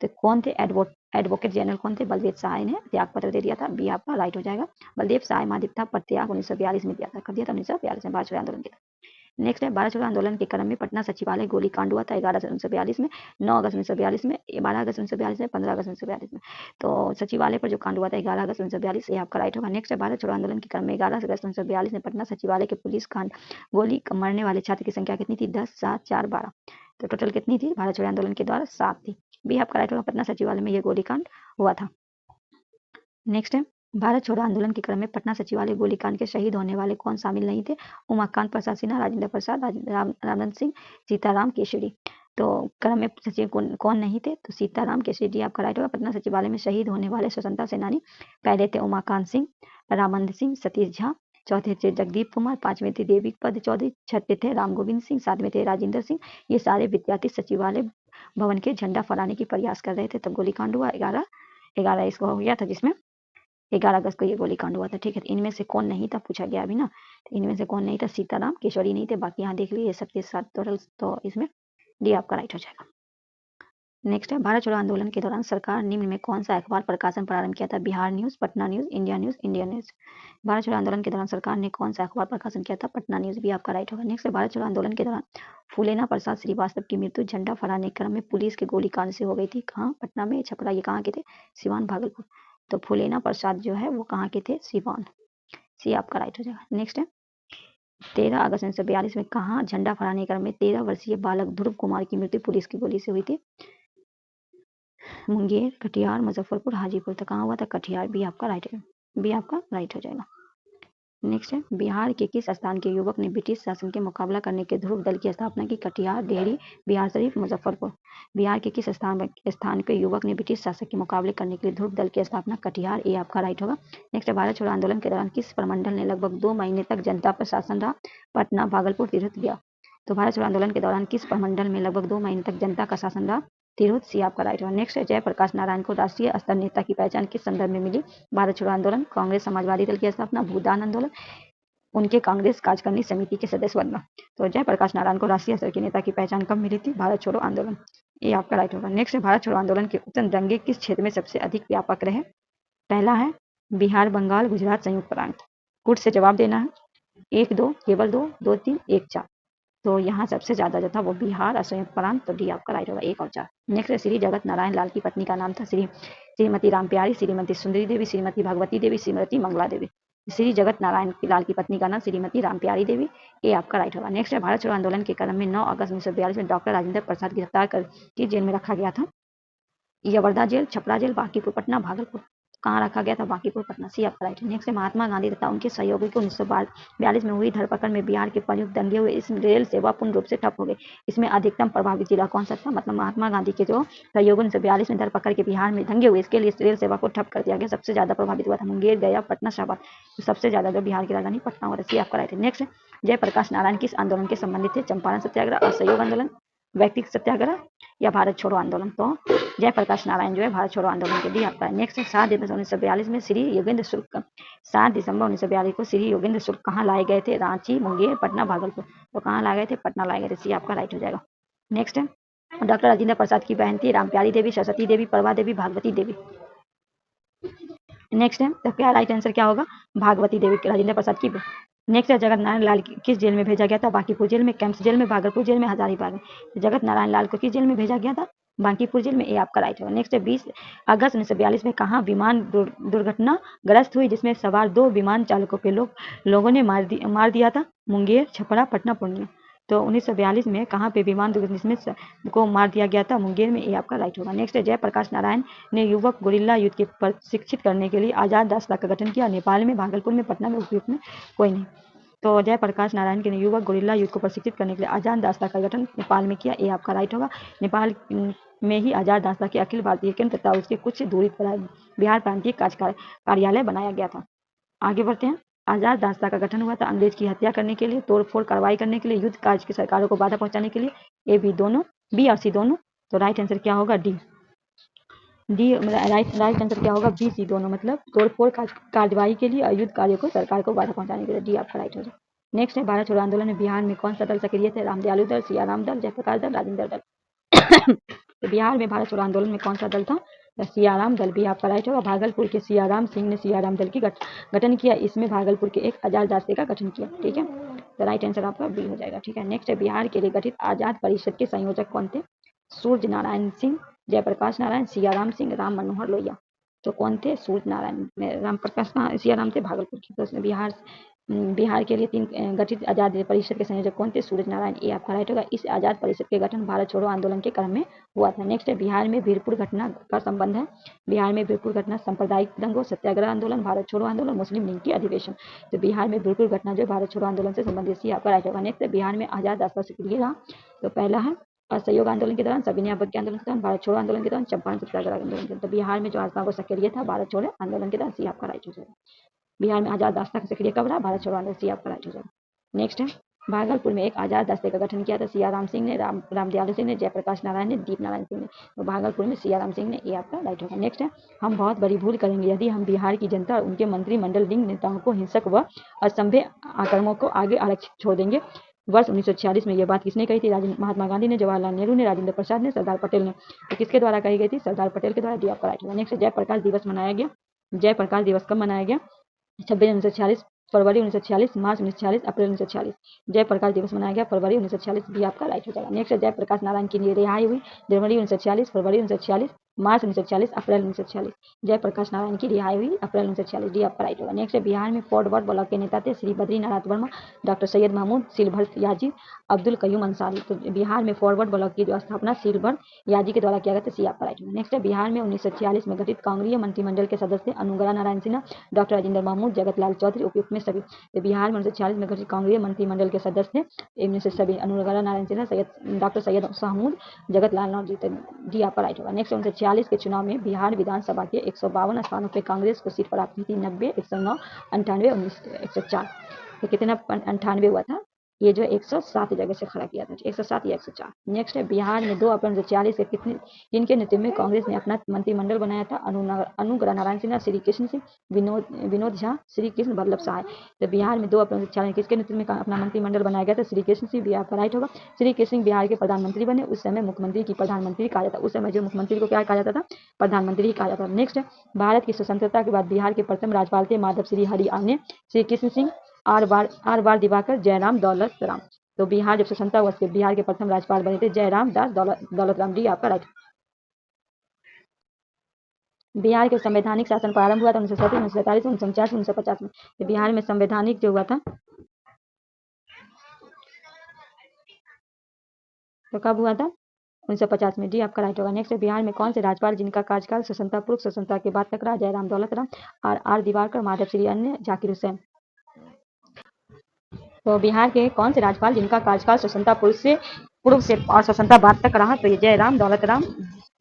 तो कौन थे एडवोकेट जनरल? कौन थे? बलदेव सहाय ने त्याग पत्र दे दिया था। बी आपका राइट हो जाएगा। बलदेव सहाय महाधिवक्ता पद त्याग 1942 में दिया था, कर दिया था 1942 में भारत छोड़ो आंदोलन के। नेक्स्ट है, भारत छोड़ो आंदोलन के क्रम में पटना सचिवालय गोलीकांड हुआ था 11 में, 9 अगस्त 1942 में, 12 अगस्त 1942 में, 15 अगस्त 1942 में। तो सचिवालय पर जो कांड हुआ था 11 अगस्त 1942, ये आपका राइट होगा। नेक्स्ट है, भारत छोड़ो आंदोलन के क्रम में 11 अगस्त 1942 में पटना सचिवालय के पुलिस कांड गोली मरने वाले छात्र की संख्या कितनी थी? 10, 7, 4, 12। तो टोटल कितनी थी भारत छोड़ो आंदोलन के द्वारा? 7 थी। बी आपका राइट होगा, पटना सचिवालय में यह गोलीकांड हुआ था। नेक्स्ट है, भारत छोड़ो आंदोलन के क्रम में पटना सचिवालय गोलीकांड के शहीद होने वाले कौन शामिल नहीं थे? उमाकांत प्रसाद सिन्हा, राजेंद्र प्रसाद, रामनंद सिंह, सीताराम केसरी। तो क्रम में सचिव कौन नहीं थे? तो सीताराम केसरी, जी आपका राइट होगा। पटना सचिवालय में शहीद होने वाले स्वतंत्रता सेनानी पहले थे उमाकांत सिंह, रामनंद सिंह, सतीश झा, चौथे थे जगदीप कुमार, पांचवें थे देवी पद चौधरी, छठे थे राम गोविंद सिंह, सातवें थे राजेंद्र सिंह। ये सारे विद्यार्थी सचिवालय भवन के झंडा फहराने की प्रयास कर रहे थे, तब गोलीकांड हुआ। 11 इसको हो गया था, जिसमें 11 अगस्त को ये गोलीकांड हुआ था, ठीक है। इनमें से कौन नहीं था पूछा गया अभी ना, तो इनमें से कौन नहीं था? सीताराम केसरी नहीं थे, बाकी यहाँ देख लीजिए सबके साथ टोटल, तो इसमें डी आपका राइट हो जाएगा। नेक्स्ट है, भारत छोड़ो आंदोलन के दौरान सरकार निम्न में कौन सा अखबार प्रकाशन प्रारंभ किया था? Bihar news, Patna news, India news, India news. Bharat छोड़ो आंदोलन के दौरान सरकार ने कौन सा अखबार प्रकाशन किया था? पटना न्यूज, भी आपका राइट होगा। नेक्स्ट है, भारत छोड़ो आंदोलन के दौरान फूलेना प्रसाद श्रीवास्तव की मृत्यु झंडा फहराने के क्रम में पुलिस के गोलीकांड से हो गई थी। कहाँ? पटना में, छपरा, ये कहाँ के थे? सिवान, भागलपुर। तो फूलेना प्रसाद जो है वो कहाँ के थे? सिवान, सी आपका राइट हो जाएगा। नेक्स्ट है, 13 अगस्त 1942 में कहाँ झंडा फहराने क्रम में 13 वर्षीय बालक ध्रुव कुमार की मृत्यु पुलिस की गोली से हुई थी? मुंगेर, कटिहार, मुजफ्फरपुर, हाजीपुर। तो कहाँ हुआ था? कटिहार, बी आपका राइट है, बी आपका राइट हो जाएगा। नेक्स्ट है, बिहार के किस स्थान के युवक ने ब्रिटिश शासन के मुकाबला करने के ध्रुव दल की स्थापना की? कटिहार, डेहरी, बिहार शरीफ, मुजफ्फरपुर। बिहार के किस स्थान के युवक ने ब्रिटिश शासक के मुकाबले करने के लिए ध्रुव दल की स्थापना? कटिहार, ये आपका राइट होगा। नेक्स्ट है, भारत छोड़ो आंदोलन के दौरान किस प्रमंडल ने लगभग 2 महीने तक जनता पर शासन रहा? पटना, भागलपुर, तिरहुत, गया। तो भारत छोड़ो आंदोलन के दौरान किस प्रमंडल में लगभग 2 महीने तक जनता का शासन रहा? तिरहुत, सी आपका राइट होगा। नेक्स्ट है, जयप्रकाश नारायण को राष्ट्रीय स्तर नेता की पहचान किस संदर्भ में मिली? भारत छोड़ो आंदोलन, कांग्रेस समाजवादी दल की स्थापना, भूदान आंदोलन, उनके कांग्रेस कार्यकारिणी समिति के सदस्य बनना। तो जयप्रकाश नारायण को राष्ट्रीय स्तर के नेता की पहचान कब मिली थी? भारत छोड़ो आंदोलन, ये आपका राइट होगा। नेक्स्ट है, भारत छोड़ो आंदोलन के उत्तम दंगे किस क्षेत्र में सबसे अधिक व्यापक रहे? पहला है बिहार, बंगाल, गुजरात, संयुक्त प्रांत। कुछ से जवाब देना है, 1, 2, केवल 2, 2, 3, 1, 4। तो यहाँ सबसे ज्यादा जो था वो बिहार और संयुक्त प्रांत, तो डी आपका राइट होगा, 1 और 4। नेक्स्ट है, श्री जगत नारायण लाल की पत्नी का नाम था? श्रीमती रामप्यारी, श्रीमती सुंदरी देवी, श्रीमती भगवती देवी, श्रीमती मंगला देवी। श्री जगत नारायण लाल की पत्नी का नाम श्रीमती रामप्यारी देवी, ये आपका राइट होगा। नेक्स्ट है, भारत छोड़ो आंदोलन के क्रम में 9 अगस्त 1942 में डॉक्टर राजेंद्र प्रसाद गिरफ्तार कर किस जेल में रखा गया था? यवर्धा जेल, छपरा जेल, बांकीपुर, पटना, भागलपुर। कहाँ रखा गया था? बांकीपुर, पटना, सी आपका राइट है। नेक्स्ट है, महात्मा गांधी तथा उनके सहयोगी को 1942 में हुई धरपकड़ में बिहार के प्रमुख दंगे हुए, इस रेल सेवा पूर्ण रूप से ठप हो गई। इसमें अधिकतम प्रभावित जिला कौन सा था? मतलब महात्मा गांधी के जो सहयोगी 1942 में धरपकड़ के बिहार में दंगे हुए, इसके लिए रेल सेवा को ठप कर दिया गया। सबसे ज्यादा प्रभावित हुआ था मुंगेर, गया, पटना, शाहबाद। तो सबसे ज्यादा जो बिहार की राजधानी पटना हुआ था, सी आपका राइट है। नेक्स्ट है, जयप्रकाश नारायण किस आंदोलन के संबंधित थे? चंपारण सत्याग्रह, असहयोग आंदोलन, व्यक्तिगत सत्याग्रह, या भारत छोड़ो आंदोलन? तो जयप्रकाश नारायण जो है भारत छोड़ो आंदोलन के लिए आपका है। नेक्स्ट है, 7 दिसंबर 1942 में श्री योगेंद्र शुक्ल 7 दिसंबर 1942 को श्री योगेंद्र शुक्ल कहाँ लाए गए थे? रांची, मुंगेर, पटना, भागलपुर। तो कहाँ लाए गए थे? पटना लाए गए थे, सी आपका राइट हो जाएगा। नेक्स्ट है, डॉक्टर राजेंद्र प्रसाद की बहन थी रामप्यारी देवी, सरस्वती देवी, प्रभा देवी, भागवती देवी। नेक्स्ट है, तो क्या राइट आंसर क्या होगा? भागवती देवी, राजेंद्र प्रसाद की। नेक्स्ट है, जगत नारायण लाल किस जेल में भेजा गया था? बांकीपुर जेल में, कैंप्स जेल में, भागलपुर जेल में, हजारीबाग में। जगत नारायण लाल को किस जेल में भेजा गया था? बांकीपुर जेल में, ये आपका राइट होगा। नेक्स्ट है, 20 अगस्त 1942 में कहाँ विमान दुर्घटना ग्रस्त हुई जिसमें सवार 2 विमान चालकों पे लोगों ने मार दिया था? मुंगेर, छपरा, पटना, पूर्णिया। तो 1942 में कहाँ पे विमान दुर्घटना को मार दिया गया था? मुंगेर में, ये आपका राइट होगा। नेक्स्ट है, जयप्रकाश नारायण ने युवक गुरिल्ला युद्ध के प्रशिक्षित करने के लिए आजाद राष्ट्र का गठन किया। नेपाल में, भागलपुर में, पटना में, उपयुक्त में कोई नहीं। तो जयप्रकाश नारायण के युवक गोरिल्ला युद्ध को प्रशिक्षित करने के लिए आजाद दास्ता का गठन नेपाल में किया, ये आपका राइट होगा। नेपाल में ही आजाद दास्ता के अखिल भारतीय केंद्र तथा उसके कुछ दूरी पर बिहार प्रांतीय कार्यालय बनाया गया था। आगे बढ़ते हैं। आजाद दास्ता का गठन हुआ था अंग्रेज की हत्या करने के लिए, तोड़फोड़ कार्रवाई करने के लिए, युद्ध कार्य की सरकारों को बाधा पहुंचाने के लिए। ए बी दोनों, बी और सी दोनों। तो राइट आंसर क्या होगा? डी। राइट आंसर क्या होगा? बी सी दोनों, मतलब तोड़फोड़ कार्रवाई के लिए और युद्ध कार्यों को सरकार को बाधा पहुंचाने के लिए। डी आपका राइट होगा। नेक्स्ट है, भारत छोड़ो आंदोलन में बिहार में कौन सा दल सक्रिय थे? रामदयालु दल, सियाराम दल, जयप्रकाश दल, राजेंद्र दल। तो बिहार में भारत छोड़ो आंदोलन में कौन सा दल था? सियाराम दल। भी आपका राइट होगा। भागलपुर के सियाराम सिंह ने सियाराम दल की गठन किया, इसमें भागलपुर के एक आजाद दास्ते का गठन किया। ठीक है, तो राइट आंसर आपका बी हो जाएगा। ठीक है, नेक्स्ट है, बिहार के लिए गठित आजाद परिषद के संयोजक कौन थे? सूर्य नारायण सिंह, जयप्रकाश नारायण, सियाराम सिंह, राम मनोहर लोहिया। तो कौन थे? सूर्य नारायण। राम प्रकाश सियाराम थे भागलपुर के। तो बिहार के लिए 3 गठित आजाद परिषद के संयोजक कौन थे? सूरज नारायण। ये आपका राइट होगा। इस आजाद परिषद के गठन भारत छोड़ो आंदोलन के क्रम में हुआ था। नेक्स्ट है, बिहार में वीरपुर घटना का संबंध है। बिहार में वीरपुर घटना सांप्रदायिक दंगों, सत्याग्रह आंदोलन, भारत छोड़ो आंदोलन, मुस्लिम लीग की अधिवेशन। तो बिहार में वीरपुर घटना जो भारत छोड़ो आंदोलन से संबंधित थी, आपका राइट होगा। नेक्स्ट है, बिहार में आजाद रास्ता सक्रिय रहा। तो पहला है असहयोग आंदोलन के दौरान, सविनय अवज्ञा आंदोलन के दौरान, भारत छोड़ो आंदोलन के दौरान, चंपारण सत्याग्रह आंदोलन के दौरान। तो बिहार में जो आस्था वो सक्रिय था भारत छोड़ो आंदोलन के दौरान, सी आपका राइट हो जाएगा। बिहार में आजाद रास्ता का सक्रिय कब रहा? भारत छोड़ो आंदोलन, सी आपका राइट हो जाएगा। नेक्स्ट है, भागलपुर में एक आजाद दस्ते का गठन किया था, सियाराम सिंह ने, रामदयालु सिंह ने, जयप्रकाश नारायण ने, दीप नारायण सिंह ने। तो भागलपुर में सियाराम सिंह ने, ये आपका राइट होगा। नेक्स्ट है, हम बहुत बड़ी भूल करेंगे यदि हम बिहार की जनता और उनके मंत्रिमंडल लिंग नेताओं को हिंसक व असंभव आक्रमणों को आगे आरक्षित छोड़ देंगे। वर्ष 1946 में यह बात किसने कही थी? महात्मा गांधी ने, जवाहरलाल नेहरू ने, राजेंद्र प्रसाद ने, सरदार पटेल ने। तो किसके द्वारा कही गई थी? सरदार पटेल के द्वारा। डी आपका राइट होगा। नेक्स्ट, जयप्रकाश दिवस मनाया गया। जयप्रकाश दिवस कब मनाया गया? 26 फरवरी 1946, मार्च 1946, अप्रैल 1946। जयप्रकाश दिवस मनाया गया फरवरी 1946। भी आपका राइट हो जाएगा। नेक्स्ट है, जयप्रकाश नारायण की रिहाई हुई जनवरी 1946, फरवरी 1946, मार्च 1946, अप्रैल 1946। जयप्रकाश नारायण की रिहाई हुई अप्रैल 1946। डी आपका राइट होगा। नेक्स्ट है, बिहार में फॉरवर्ड ब्लॉक के नेता थे श्री बद्रीनाथ वर्मा, डॉक्टर सैयद महमूद, सिलभर याजी, अब्दुल कयूम अंसारी। तो बिहार में फॉरवर्ड ब्लॉक की जो स्थापना सिलभर याजी के द्वारा किया गया था, सी आपका राइट होगा। नेक्स्ट है, बिहार में 1946 में गठित कांग्रेस मंत्रिमंडल के सदस्य अनुग्रह नारायण सिन्हा, डॉक्टर राजेंद्र महमूद, जगत लाल चौधरी, उपयुक्त में सभी। तो बिहार में 1946 में गठित कांग्रेस मंत्रिमंडल के सदस्य इनमें से सभी अनुग्रह नारायण सिन्हा, डॉक्टर सैयद महमूद, जगत लाल चौधरी। डी आपका राइट होगा। नेक्स्ट 1946 के चुनाव में बिहार विधानसभा के 152 स्थानों पर कांग्रेस को सीट प्राप्त हुई थी, 90, 109, 98, 19, 104। तो कितना 98 हुआ था? ये जो 107 जगह से खड़ा किया था, 107 या 104। नेक्स्ट है, बिहार में 2 अप्रैल 1946 के किनके नेतृत्व में कांग्रेस ने अपना मंत्रिमंडल बनाया था? अनुग्रह नारायण सिन्हा, श्री कृष्ण सिंह, विनोद झा, श्री कृष्ण वल्लभ सहाय। तो बिहार में 2 अप्रैल 1946 किसके नेतृत्व में अपना मंत्रिमंडल बनाया गया था? श्री कृष्ण सिंह। बिहार का राइट होगा। श्री कृष्ण सिंह बिहार के प्रधानमंत्री बने। उस समय मुख्यमंत्री की प्रधानमंत्री कहा जाता। उस समय जो मुख्यमंत्री को क्या कहा जाता था? प्रधानमंत्री कहा जाता था। नेक्स्ट है, भारत की स्वतंत्रता के बाद बिहार के प्रथम राज्यपाल थे माधव श्री हरि आर्य, श्री कृष्ण सिंह, आर बार दिवाकर, जयराम दौलत राम। तो बिहार जब स्वतंत्रता हुआ उसके बिहार के प्रथम राज्यपाल बने थे जयराम दास दौलत राम। डी आपका राइट। बिहार के संवैधानिक शासन प्रारंभ हुआ था 1937, 1947, 1949, 1950 में। तो बिहार में संवैधानिक जो हुआ था तो कब हुआ था? 1950 में। डी आपका राइट होगा। नेक्स्ट, बिहार में कौन से राज्यपाल जिनका कार्यकाल स्वतंत्रता पूर्व स्वतंत्रता के बाद तक रहा? जयराम दौलत राम, आर दिवाकर, माधव श्री अन्य, जाकिर हुसैन। तो बिहार के कौन से राज्यपाल जिनका कार्यकाल स्वतंत्रता पूर्व से और स्वतंत्रता बाद तक रहा? तो ये जयराम दौलत राम।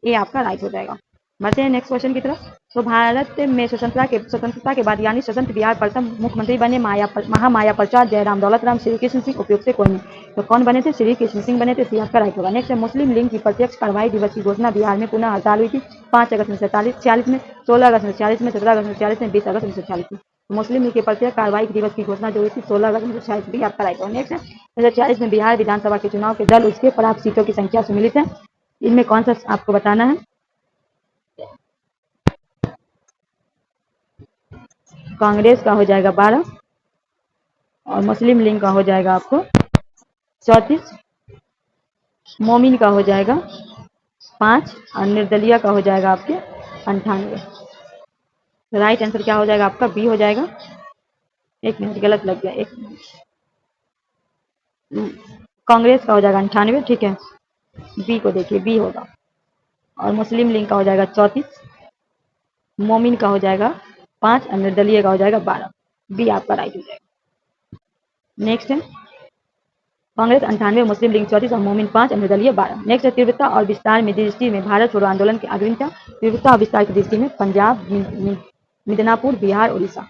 ये आपका राइट हो जाएगा। बढ़ते हैं नेक्स्ट क्वेश्चन की तरफ। तो भारत में स्वतंत्रता के बाद यानी स्वतंत्र बिहार प्रथम मुख्यमंत्री बने महामाया प्रसाद, जयराम दौलत राम, श्री कृष्ण सिंह, उपयुक्त से कोई नहीं। तो कौन बने थे? श्री कृष्ण सिंह बने थे। सी आपका राइट होगा। नेक्स्ट, मुस्लिम लीग की प्रत्यक्ष कार्रवाई दिवस की घोषणा बिहार में पुनः हड़ताल हुई थी 5 अगस्त 1946 में, 16 अगस्त 1946 में, 17 अगस्त 1946 में, 20 अगस्त 1946 में। मुस्लिम लीग के प्रत्यक्ष कार्रवाई दिवस की घोषणा जो हुई थी 16 अगस्त 1946। भी आपका राइट होगा। नेक्स्ट, 1946 में बिहार विधानसभा के चुनाव के दल उसके प्राप्त सीटों की संख्या सम्मिलित है। इनमें कौन सा आपको बताना है? कांग्रेस का हो जाएगा 12 और मुस्लिम लीग का हो जाएगा आपको 34, मोमिन का हो जाएगा 5 और निर्दलीय का हो जाएगा आपके 98। राइट आंसर क्या हो जाएगा आपका? बी हो जाएगा। एक मिनट, गलत लग गया, एक मिनट। कांग्रेस का हो जाएगा 98, ठीक है। बी को देखिए, बी होगा। और मुस्लिम लीग का हो जाएगा 34, मोमिन का हो जाएगा 5 और निर्दलीय का हो जाएगा 12। बी आपका राइट हो जाएगा। नेक्स्ट है कांग्रेस 98, मुस्लिम लीग 34 और मोमिन 5, निर्दलीय 12। नेक्स्ट है तीव्रता और विस्तार में दृष्टि में भारत छोड़ो आंदोलन की अग्रणी। तीव्रता और विस्तार की दृष्टि में पंजाब, मिदनापुर, बिहार, उड़ीसा।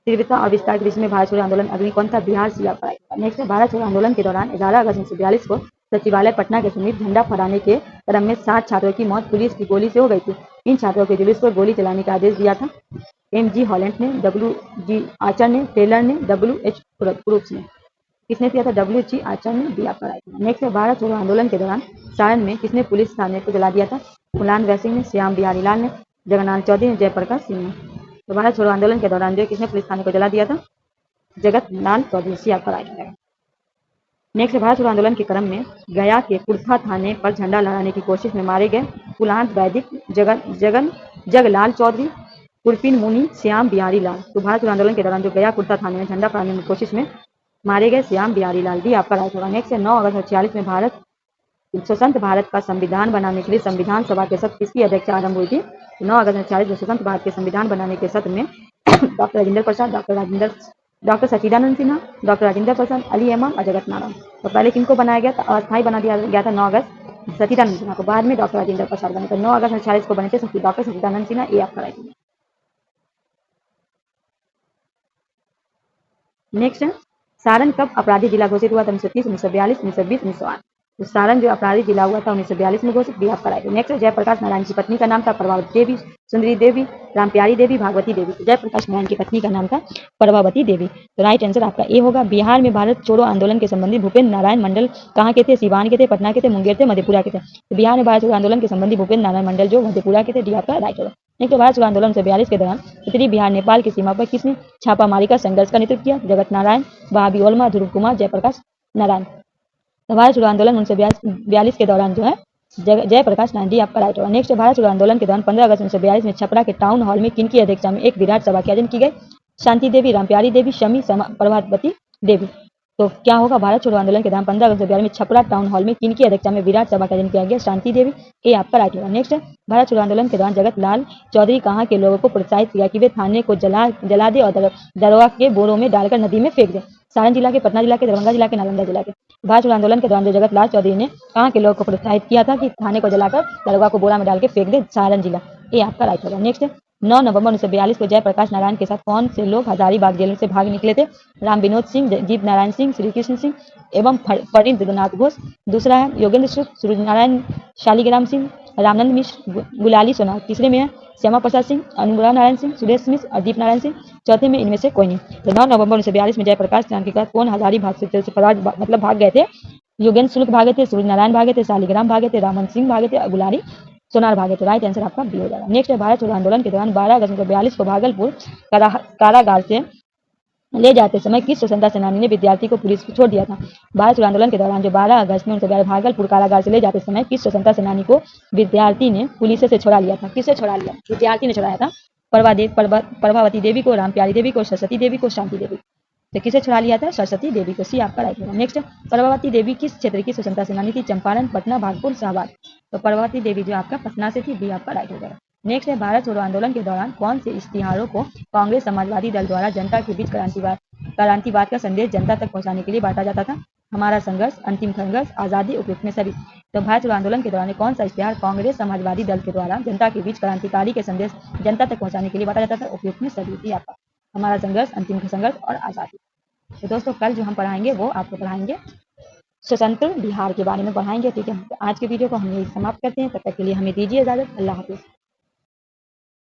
तीव्रता और विस्तार की दृष्टि में भारत छोड़ो आंदोलन अग्रणी कौन था? बिहार, सियापराय। नेक्स्ट है भारत छोड़ो आंदोलन के दौरान 11 अगस्त 1942 को सचिवालय पटना के समीप झंडा फहराने के क्रम में 7 छात्रों की मौत पुलिस की गोली से हो गई थी। इन छात्रों के जुलूस पर गोली चलाने का आदेश दिया था M.G. हॉलैंड ने, W.G. आर्चर ने, टेलर ने, W.H. क्रूप्स ने। किसने किया था? W.G. आर्चर ने, दिया कराया था। नेक्स्ट है भारत छोड़ो आंदोलन के दौरान सारण में किसने पुलिस थाने को जला दिया था? फुलान वैसिंग ने, श्याम बिहारी लाल ने, जगन्नाथ चौधरी ने, जयप्रकाश सिंह ने। तो भारत छोड़ो आंदोलन के दौरान जो किसने पुलिस थाने को जला दिया था? जगन्नाथ चौधरी, सी आपका राइट है। नेक्स्ट भारत छोड़ो आंदोलन के क्रम में गया के कुर्था थाने पर झंडा लहराने की कोशिश में मारे गए कुलांत वैदिक, जगलाल चौधरी, कुरपीन मुनि, श्याम बिहारी लाल। तो भारत छोड़ो आंदोलन के दौरान जो गया कुर्था थाने में झंडा फहराने की कोशिश में मारे गए श्याम बिहारी लाल, भी आपका राइट होगा। नेक्स्ट है 9 अगस्त 1946 में भारत स्वतंत्र भारत का संविधान बनाने के लिए संविधान सभा के सत्र किसकी अध्यक्षता आरंभ हुई थी? 9 अगस्त 1946 में स्वतंत्र भारत के संविधान बनाने के सत्र में doctor Rajendra Prasad, doctor Sachidanand Sinha, doctor Rajendra Prasad, Ali इमाम और जगत नारायण। तो पहले किनको बनाया गया था? अस्थायी बना दिया गया था 9 अगस्त सचिदानंद सिन्हा को, बाद में डॉक्टर राजेंद्र प्रसाद बने। तो 9 अगस्त 1946 को बने थे डॉक्टर सचिदानंद सिन्हा, ये आपका राइट है। नेक्स्ट है सारण कब अपराधी जिला घोषित हुआ था? 1930, 1942, 1920, 1908। तो सारण जो अपराधी जिला हुआ था 1942 में घोषित, भी आपका राइट है। नेक्स्ट है जयप्रकाश नारायण की पत्नी का नाम था प्रभावती देवी, सुंदरी देवी, रामप्यारी देवी, भागवती देवी। तो जयप्रकाश नारायण की पत्नी का नाम था प्रभावती देवी। तो राइट आंसर आपका ए होगा। बिहार में भारत छोड़ो आंदोलन के संबंधी भूपेंद्र नारायण मंडल कहाँ के थे? सिवान के थे, पटना के थे, मुंगेर थे, मधेपुरा के थे। तो बिहार में भारत छोड़ो आंदोलन के संबंधी भूपेंद्र नारायण मंडल जो मधेपुरा के थे, डी आपका राइट होगा। नेक्स्ट भारत छोड़ो आंदोलन 1942 के दौरान उत्तरी बिहार नेपाल की सीमा पर किसने छापामारी का संघर्ष का नेतृत्व किया? जगत नारायण, बहाबी ओल्मा, ध्रुव कुमार, जयप्रकाश नारायण। तो भारत छोड़ो आंदोलन 1942 के दौरान जो है जयप्रकाश नारायण, डी आपका राइट होगा। नेक्स्ट भारत छोड़ो आंदोलन के दौरान 15 अगस्त 1942 में छपरा के टाउन हॉल में किनकी अध्यक्षता में एक विराट सभा की आयोजन की गई? शांति देवी, रामप्यारी देवी, शमी, प्रभावती देवी। तो क्या होगा? भारत छोड़ो आंदोलन के दौरान 15 अगस्त 1942 में छपरा टाउन हॉल में किनकी अध्यक्षता में विराट सभा का आयोजन किया गया? शांति देवी, ये आपका राइट होगा। नेक्स्ट है भारत छोड़ो आंदोलन के दौरान जगत लाल चौधरी कहाँ के लोगों को प्रोत्साहित किया कि वे थाने को जला दे और दरोगा के बोरों में डालकर नदी में फेंक दे? सारण जिला के, पटना जिला के, दरभंगा जिला के, नालंदा जिला के। भारत छोड़ो आंदोलन के दौरान जो जगत लाल चौधरी ने कहाँ के लोगों को प्रोत्साहित किया था कि थाने को जलाकर दरोगा को बोरा में डाल के फेंक दे? सारण जिला, ये आपका राइट होगा। नेक्स्ट है 9 नवंबर 1942 को जयप्रकाश नारायण के साथ कौन से लोग हजारीबाग जेल से भाग निकले थे? राम विनोद सिंह, जीत नारायण सिंह, श्री कृष्ण सिंह एवं फणींद्रनाथ घोष। दूसरा है योगेंद्र सूद, सूरज नारायण, शालिग्राम सिंह, रामनंद मिश्र, गुलाली सोनार। तीसरे में है श्यामा प्रसाद सिंह, अनुग्रह नारायण सिंह, सुरेश मिश्र और दीप नारायण सिंह। चौथे में इनमें से कोई नहीं। तो 9 नवंबर 1942 में जयप्रकाश नारायण के साथ कौन हजारीबाग जेल से फरार मतलब भाग गए थे? योगेंद्र शुल्क भागे थे, सूरज नारायण भागे थे, शालिग्राम भागे थे, रामन सिंह भागे थे, गुलारी सोनार भागे। तो राइट आंसर आपका बी हो जाएगा। नेक्स्ट है भारत छोड़ो आंदोलन के दौरान 12 अगस्त 1942 को भागलपुर कारागार से ले जाते समय किस स्वतंत्रता सेनानी ने विद्यार्थी को पुलिस को छोड़ दिया था? भारत छोड़ो आंदोलन के दौरान जो 12 अगस्त में 1942 भागलपुर कारागार से ले जाते समय किस स्वतंत्रता सेनानी को विद्यार्थी ने पुलिस से छोड़ा लिया था? किससे छोड़ा लिया? विद्यार्थी ने छोड़ाया था प्रभावती देवी को, रामप्यारी देवी को, सरस्वती देवी को, शांति देवी। तो किसे छुड़ा लिया था? सरस्वती देवी को, सी आपका राइट होगा। नेक्स्ट प्रभावती देवी किस क्षेत्र की स्वतंत्रता सेनानी थी? चंपारण, पटना, भागलपुर, शाहबाद। तो प्रभावती देवी जो आपका पटना से थी, बी आपका राइट होगा। नेक्स्ट है भारत छोड़ो आंदोलन के दौरान कौन से इश्तिहारों को कांग्रेस समाजवादी दल द्वारा जनता के बीच क्रांतिवाद का संदेश जनता तक पहुंचाने के लिए बांटा जाता था? हमारा संघर्ष, अंतिम संघर्ष, आजादी, उपयुक्त में सभी। तो भारत छोड़ो आंदोलन के दौरान कौन सा इश्तिहार कांग्रेस समाजवादी दल के द्वारा जनता के बीच क्रांतिकारी के संदेश जनता तक पहुंचाने के लिए बांटा जाता था? उपयुक्त में सभी, आपका हमारा संघर्ष, अंतिम संघर्ष और आजादी। तो दोस्तों कल जो हम पढ़ाएंगे वो आपको पढ़ाएंगे स्वतंत्र बिहार के बारे में पढ़ाएंगे। ठीक है, आज के वीडियो को हम यही समाप्त करते हैं। तब तक के लिए हमें दीजिए इजाजत। अल्लाह हाफिज।